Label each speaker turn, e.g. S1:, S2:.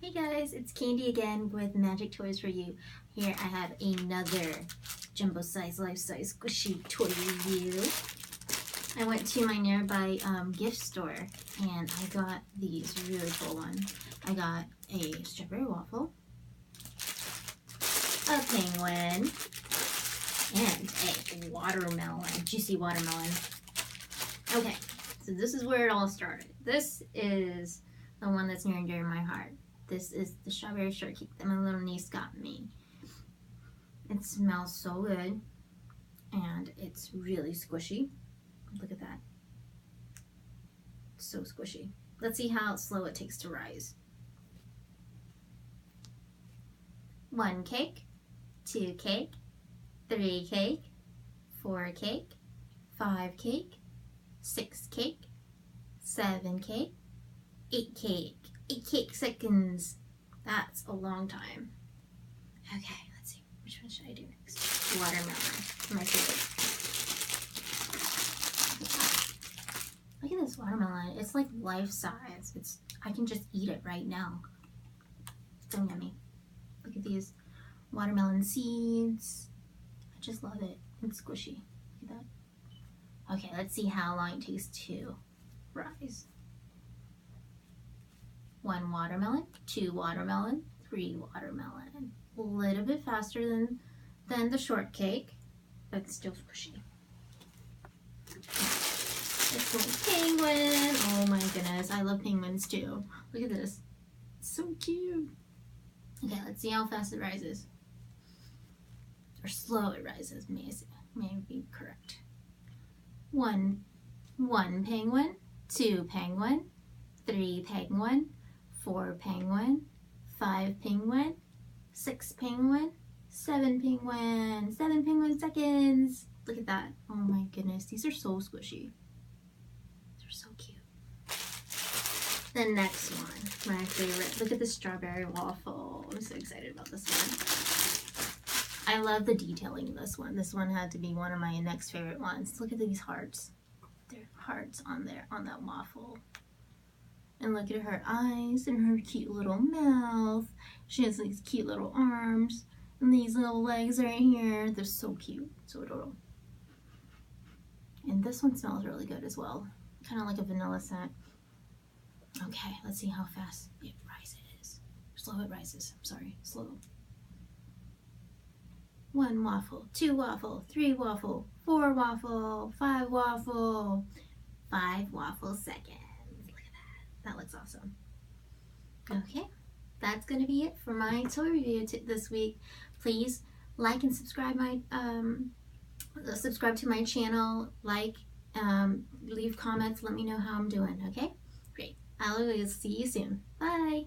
S1: Hey guys, it's Candy again with Magic Toys for You. Here I have another jumbo size, life size squishy toy review. I went to my nearby gift store and I got these really cool ones. I got a strawberry waffle, a penguin, and a watermelon, juicy watermelon. Okay, so this is where it all started. This is the one that's near and dear to my heart. This is the strawberry shortcake that my little niece got me. It smells so good and it's really squishy. Look at that. It's so squishy. Let's see how slow it takes to rise. 1 cake, 2 cake, 3 cake, 4 cake, 5 cake, 6 cake, 7 cake, 8 cake. 8 cake seconds. That's a long time. Okay, let's see. Which one should I do next? Watermelon. My favorite. Look at this watermelon. It's like life size. I can just eat it right now. It's so yummy. Look at these watermelon seeds. I just love it. It's squishy. Look at that. Okay, let's see how long it takes to rise. 1 watermelon, 2 watermelon, 3 watermelon. A little bit faster than the shortcake, but still squishy. This little penguin. Oh my goodness, I love penguins too. Look at this. It's so cute. Okay, let's see how fast it rises. Or slow it rises, may be correct. 1 penguin, 2 penguin, 3 penguin, 4 penguin, 5 penguin, 6 penguin, 7 penguin, 7 penguin seconds. Look at that. Oh my goodness, these are so squishy. They're so cute. The next one, my favorite. Look at the strawberry waffle. I'm so excited about this one. I love the detailing in this one. This one had to be one of my next favorite ones. Look at these hearts. There are hearts on there, on that waffle. And look at her eyes and her cute little mouth. She has these cute little arms and these little legs right here. They're so cute, so adorable. And this one smells really good as well. Kind of like a vanilla scent. Okay, let's see how fast it rises. Slow it rises, I'm sorry, slow. 1 waffle, 2 waffle, 3 waffle, 4 waffle, 5 waffle, 5 waffle seconds. That looks awesome. Okay, that's gonna be it for my toy review this week. Please like and subscribe subscribe to my channel. Leave comments. Let me know how I'm doing. Okay, great. I'll see you soon. Bye.